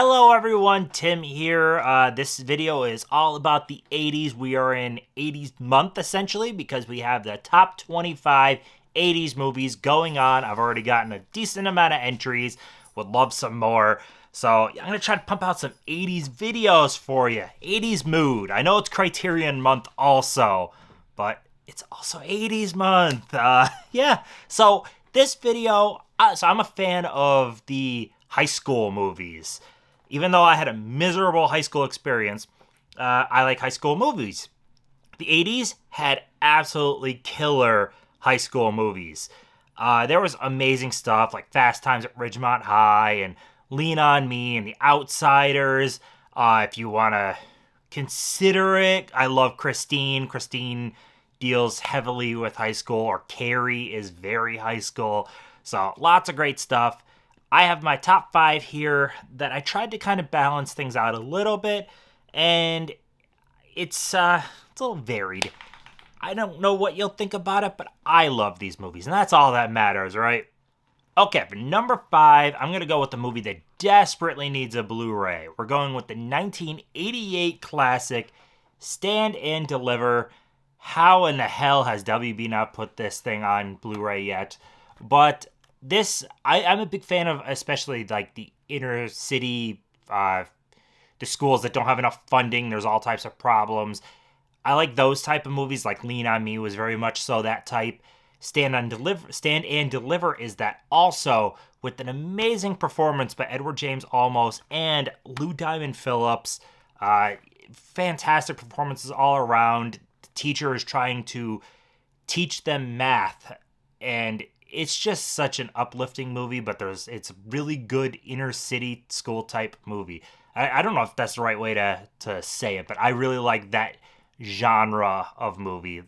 Hello everyone, Tim here. This video is all about the 80s. We are in 80s month essentially because we have the top 25 80s movies going on. I've already gotten a decent amount of entries. Would love some more. So I'm going to try to pump out some 80s videos for you. 80s mood. I know it's Criterion month also, but it's also 80s month. Yeah. So this video, I'm a fan of the high school movies. Even though I had a miserable high school experience, I like high school movies. The 80s had absolutely killer high school movies. There was amazing stuff like Fast Times at Ridgemont High and Lean on Me and The Outsiders. If you want to consider it, I love Christine. Christine deals heavily with high school, or Carrie is very high school. So lots of great stuff. I have my top 5 here that I tried to kind of balance things out a little bit, and it's a little varied. I don't know what you'll think about it, but I love these movies, and that's all that matters, right? Okay, for number 5, I'm going to go with the movie that desperately needs a Blu-ray. We're going with the 1988 classic, Stand and Deliver. How in the hell has WB not put this thing on Blu-ray yet? But I'm a big fan of, especially like the inner city, the schools that don't have enough funding. There's all types of problems. I like those type of movies. Like Lean on Me was very much so that type. Stand and Deliver is that also, with an amazing performance by Edward James Olmos and Lou Diamond Phillips. Fantastic performances all around. The teacher is trying to teach them math, and it's just such an uplifting movie, but it's a really good inner city school type movie. I don't know if that's the right way to say it, but I really like that genre of movie.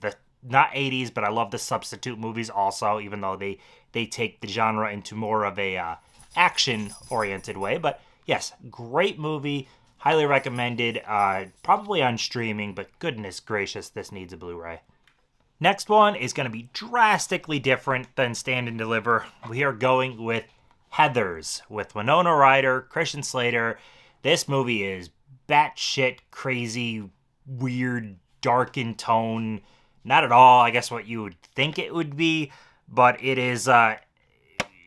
Not 80s, but I love the substitute movies also, even though they take the genre into more of a action-oriented way. But yes, great movie. Highly recommended. Probably on streaming, but goodness gracious, this needs a Blu-ray. Next one is going to be drastically different than Stand and Deliver. We are going with Heathers with Winona Ryder, Christian Slater. This movie is batshit crazy, weird, dark in tone. Not at all, I guess, what you would think it would be, but it is,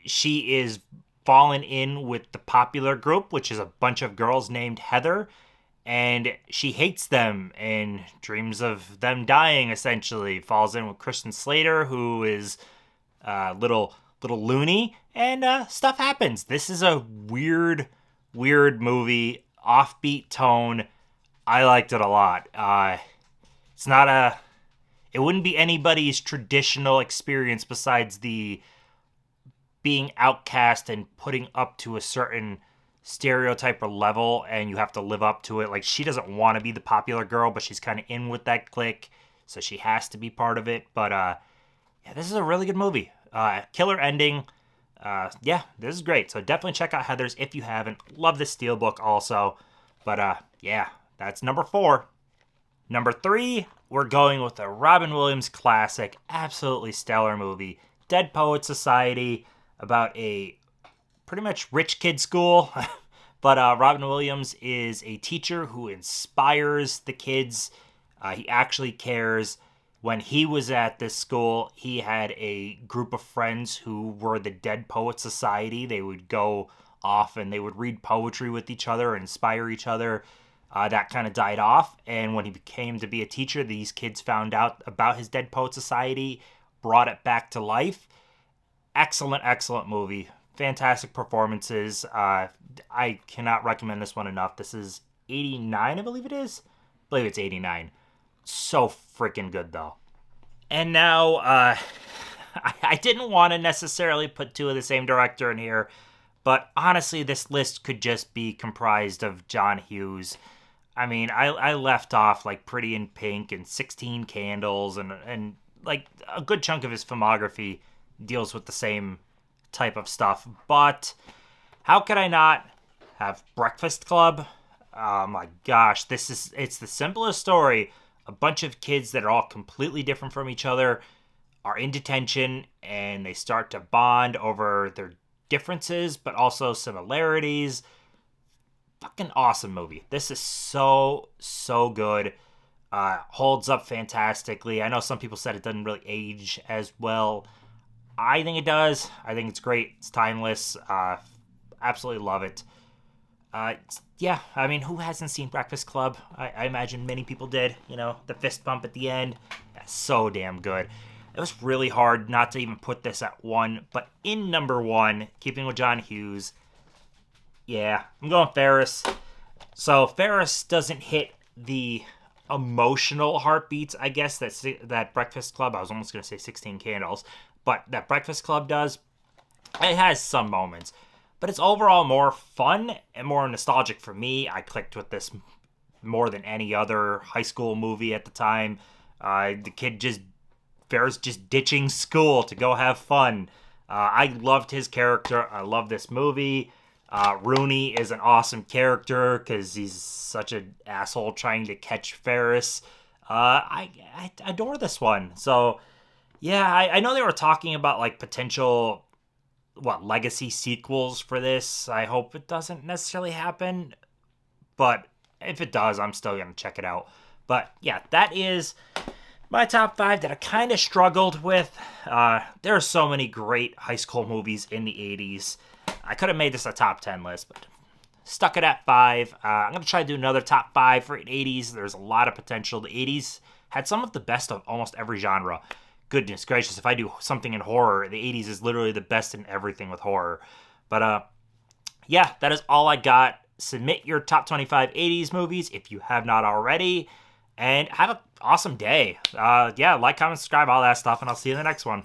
she is fallen in with the popular group, which is a bunch of girls named Heather, and she hates them and dreams of them dying, essentially. Falls in with Christian Slater, who is little loony, and stuff happens. This is a weird movie, offbeat tone. I liked it a lot. It wouldn't be anybody's traditional experience besides the being outcast and putting up to a certain stereotype or level, and you have to live up to it. Like, she doesn't want to be the popular girl, but she's kind of in with that clique, so she has to be part of it. But yeah, this is a really good movie. Killer ending. Yeah, this is great. So definitely check out Heathers if you haven't. Love the Steelbook also. But yeah, that's number 4. Number 3, we're going with a Robin Williams classic, absolutely stellar movie, Dead Poets Society, about a pretty much rich kid school. But Robin Williams is a teacher who inspires the kids. He actually cares. When he was at this school, he had a group of friends who were the Dead Poets Society. They would go off and they would read poetry with each other and inspire each other. That kind of died off, and when he became to be a teacher, these kids found out about his Dead Poet Society, brought it back to life. Excellent movie. Fantastic performances. I cannot recommend this one enough. This is 89, I believe it is. I believe it's 89. So freaking good, though. And now, I didn't want to necessarily put 2 of the same director in here, but honestly, this list could just be comprised of John Hughes. I mean, I left off like Pretty in Pink and 16 Candles, and like a good chunk of his filmography deals with the same type of stuff. But how could I not have Breakfast Club? Oh my gosh, it's the simplest story. A bunch of kids that are all completely different from each other are in detention, and they start to bond over their differences, but also similarities. fucking awesome movie. This is so good. Holds up fantastically. I know some people said it doesn't really age as well. I think it does. I think it's great. It's timeless. Absolutely love it. Yeah, I mean, who hasn't seen Breakfast Club? I imagine many people did. You know, the fist bump at the end. That's so damn good. It was really hard not to even put this at 1, but in number 1, keeping with John Hughes, yeah, I'm going Ferris. So Ferris doesn't hit the emotional heartbeats, I guess, that Breakfast Club, I was almost going to say 16 Candles, but that Breakfast Club does. It has some moments, but it's overall more fun and more nostalgic for me. I clicked with this more than any other high school movie at the time. Ferris just ditching school to go have fun. I loved his character. I love this movie. Rooney is an awesome character because he's such an asshole trying to catch Ferris. I adore this one. So, yeah, I know they were talking about like potential legacy sequels for this. I hope it doesn't necessarily happen, but if it does, I'm still gonna check it out. But yeah, that is my top 5 that I kind of struggled with. There are so many great high school movies in the 80s. I could have made this a top 10 list, but stuck it at 5. I'm going to try to do another top 5 for the 80s. There's a lot of potential. The 80s had some of the best of almost every genre. Goodness gracious, if I do something in horror, the 80s is literally the best in everything with horror. But yeah, that is all I got. Submit your top 25 80s movies if you have not already. And have an awesome day. Yeah, like, comment, subscribe, all that stuff, and I'll see you in the next one.